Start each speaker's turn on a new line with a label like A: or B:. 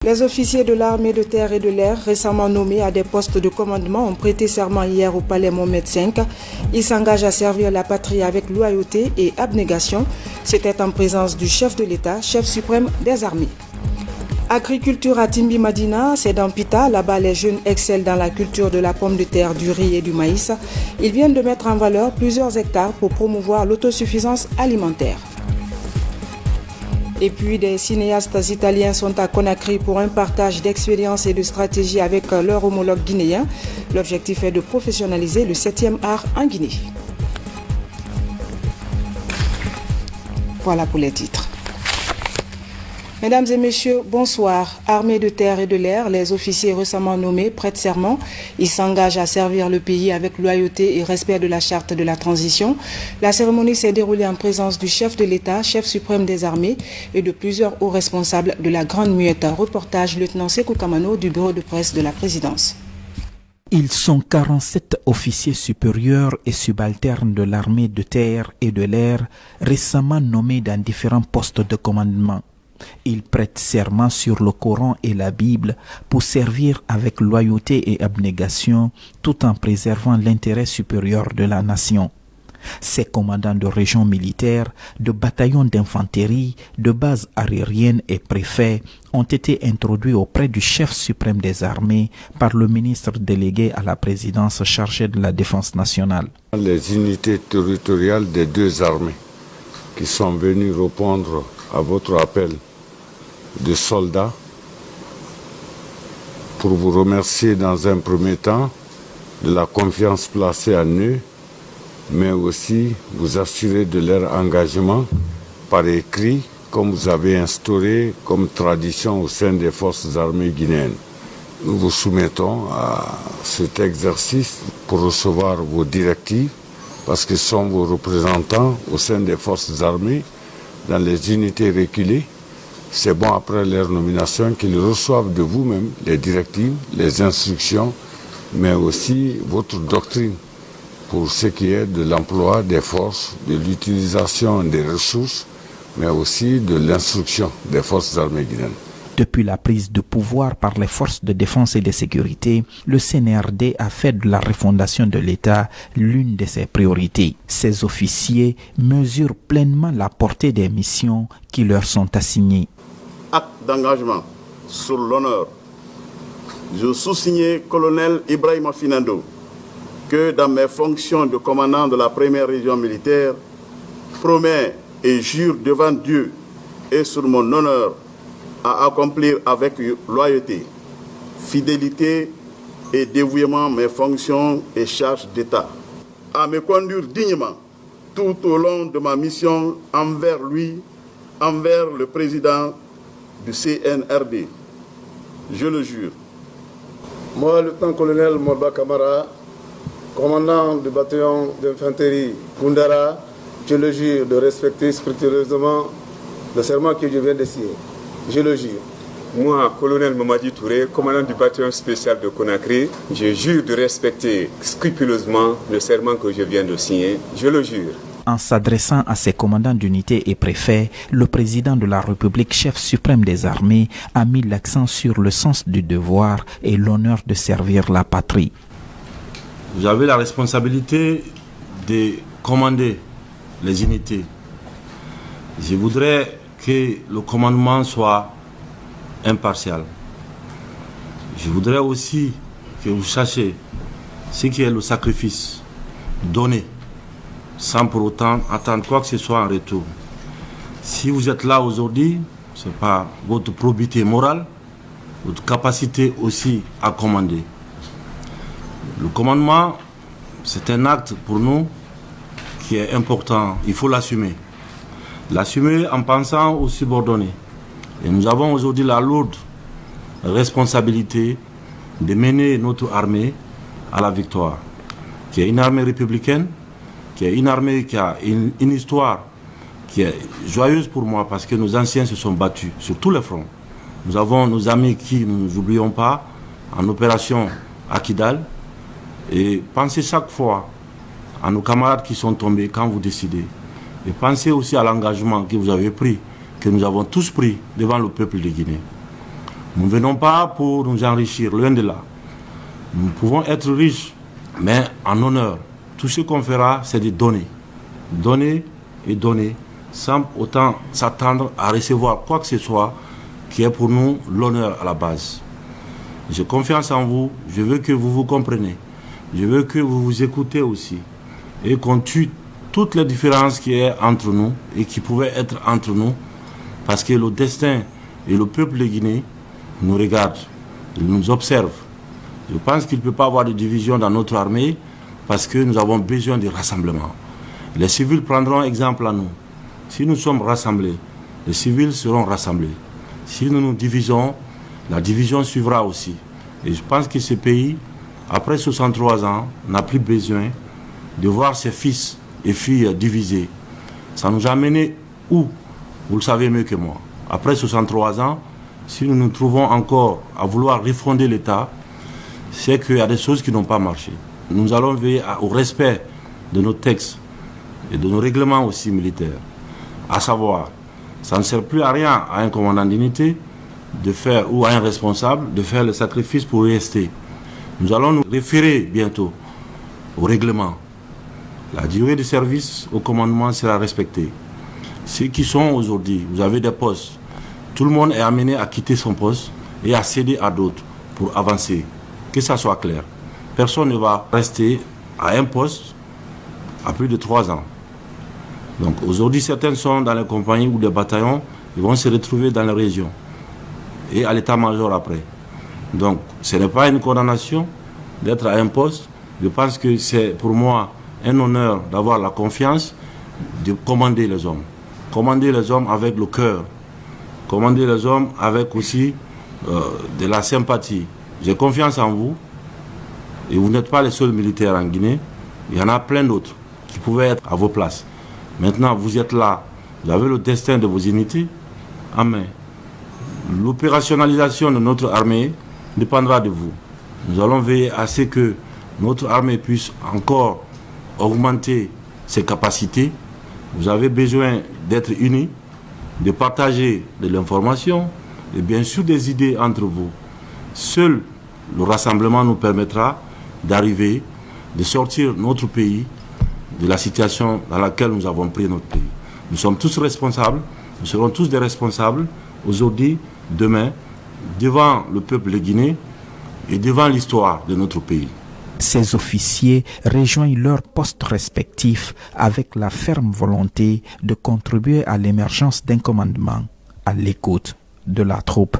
A: Les officiers de l'armée de terre et de l'air récemment nommés à des postes de commandement ont prêté serment hier au palais Mohamed V. Ils s'engagent à servir la patrie avec loyauté et abnégation. C'était en présence du chef de l'État, chef suprême des armées. Agriculture à Timbi Madina, c'est dans Pita. Là-bas, les jeunes excellent dans la culture de la pomme de terre, du riz et du maïs. Ils viennent de mettre en valeur plusieurs hectares pour promouvoir l'autosuffisance alimentaire. Et puis, des cinéastes italiens sont à Conakry pour un partage d'expériences et de stratégies avec leur homologue guinéen. L'objectif est de professionnaliser le 7e art en Guinée. Voilà pour les titres. Mesdames et messieurs, bonsoir. Armée de terre et de l'air, les officiers récemment nommés prêtent serment. Ils s'engagent à servir le pays avec loyauté et respect de la charte de la transition. La cérémonie s'est déroulée en présence du chef de l'État, chef suprême des armées et de plusieurs hauts responsables de la Grande Muette. Reportage lieutenant Sekou Kamano du bureau de presse de la présidence.
B: Ils sont 47 officiers supérieurs et subalternes de l'armée de terre et de l'air récemment nommés dans différents postes de commandement. Ils prêtent serment sur le Coran et la Bible pour servir avec loyauté et abnégation tout en préservant l'intérêt supérieur de la nation. Ces commandants de régions militaires, de bataillons d'infanterie, de bases aériennes et préfets ont été introduits auprès du chef suprême des armées par le ministre délégué à la présidence chargé de la défense nationale.
C: Les unités territoriales des deux armées qui sont venues répondre à votre appel de soldats pour vous remercier dans un premier temps de la confiance placée en eux, mais aussi vous assurer de leur engagement par écrit, comme vous avez instauré comme tradition au sein des forces armées guinéennes. Nous vous soumettons à cet exercice pour recevoir vos directives, parce qu'ils sont vos représentants au sein des forces armées dans les unités reculées. C'est bon, après leur nomination, qu'ils reçoivent de vous-même les directives, les instructions, mais aussi votre doctrine pour ce qui est de l'emploi des forces, de l'utilisation des ressources, mais aussi de l'instruction des forces armées guinéennes.
B: Depuis la prise de pouvoir par les forces de défense et de sécurité, le CNRD a fait de la refondation de l'État l'une de ses priorités. Ces officiers mesurent pleinement la portée des missions qui leur sont assignées.
D: Acte d'engagement sur l'honneur. Je sous-signais colonel Ibrahima Finando que dans mes fonctions de commandant de la première région militaire, promets et jure devant Dieu et sur mon honneur à accomplir avec loyauté, fidélité et dévouement mes fonctions et charges d'État, à me conduire dignement tout au long de ma mission envers lui, envers le président du CNRD. Je le jure.
E: Moi, lieutenant-colonel Morba Kamara, commandant du bataillon d'infanterie Kundara, je le jure de respecter scrupuleusement le serment que je viens de signer. Je le jure.
F: Moi, colonel Mamadi Touré, commandant du bataillon spécial de Conakry, je jure de respecter scrupuleusement le serment que je viens de signer. Je le jure.
B: En s'adressant à ses commandants d'unité et préfets, le président de la République, chef suprême des armées, a mis l'accent sur le sens du devoir et l'honneur de servir la patrie.
G: Vous avez la responsabilité de commander les unités. Je voudrais que le commandement soit impartial. Je voudrais aussi que vous sachiez ce qui est le sacrifice donné, sans pour autant attendre quoi que ce soit en retour. Si vous êtes là aujourd'hui, ce n'est pas votre probité morale, votre capacité aussi à commander. Le commandement, c'est un acte pour nous qui est important, il faut l'assumer. L'assumer en pensant aux subordonnés. Et nous avons aujourd'hui la lourde responsabilité de mener notre armée à la victoire, qui est une armée républicaine, qui est une armée qui a une histoire qui est joyeuse pour moi parce que nos anciens se sont battus sur tous les fronts. Nous avons nos amis qui, nous n'oublions pas, en opération à Kidal. Et pensez chaque fois à nos camarades qui sont tombés quand vous décidez. Et pensez aussi à l'engagement que vous avez pris, que nous avons tous pris devant le peuple de Guinée. Nous ne venons pas pour nous enrichir, loin de là. Nous pouvons être riches, mais en honneur. Tout ce qu'on fera, c'est de donner. Donner et donner, sans autant s'attendre à recevoir quoi que ce soit qui est pour nous l'honneur à la base. J'ai confiance en vous, je veux que vous vous compreniez. Je veux que vous vous écoutez aussi. Et qu'on tue toutes les différences qui est entre nous et qui pouvaient être entre nous, parce que le destin et le peuple de Guinée nous regardent, ils nous observent. Je pense qu'il ne peut pas avoir de division dans notre armée parce que nous avons besoin de rassemblement. Les civils prendront exemple à nous. Si nous sommes rassemblés, les civils seront rassemblés. Si nous nous divisons, la division suivra aussi. Et je pense que ce pays, après 63 ans, n'a plus besoin de voir ses fils et filles divisés. Ça nous a mené où? Vous le savez mieux que moi. Après 63 ans, si nous nous trouvons encore à vouloir refonder l'État, c'est qu'il y a des choses qui n'ont pas marché. Nous allons veiller au respect de nos textes et de nos règlements aussi militaires. À savoir, ça ne sert plus à rien à un commandant d'unité de faire, ou à un responsable de faire le sacrifice pour rester. Nous allons nous référer bientôt au règlement. La durée de service au commandement sera respectée. Ceux qui sont aujourd'hui, vous avez des postes, tout le monde est amené à quitter son poste et à céder à d'autres pour avancer. Que ça soit clair. Personne ne va rester à un poste à plus de 3 ans. Donc aujourd'hui, certains sont dans les compagnies ou des bataillons, ils vont se retrouver dans les régions et à l'état-major après. Donc ce n'est pas une condamnation d'être à un poste. Je pense que c'est pour moi un honneur d'avoir la confiance de commander les hommes. Commander les hommes avec le cœur. Commander les hommes avec aussi de la sympathie. J'ai confiance en vous et vous n'êtes pas les seuls militaires en Guinée. Il y en a plein d'autres qui pouvaient être à vos places. Maintenant, vous êtes là, vous avez le destin de vos unités en main. L'opérationnalisation de notre armée dépendra de vous. Nous allons veiller à ce que notre armée puisse encore augmenter ses capacités. Vous avez besoin d'être unis, de partager de l'information et bien sûr des idées entre vous. Seul le rassemblement nous permettra d'arriver, de sortir notre pays de la situation dans laquelle nous avons pris notre pays. Nous sommes tous responsables, nous serons tous des responsables aujourd'hui, demain, devant le peuple de Guinée et devant l'histoire de notre pays.
B: Ces officiers rejoignent leurs postes respectifs avec la ferme volonté de contribuer à l'émergence d'un commandement à l'écoute de la troupe.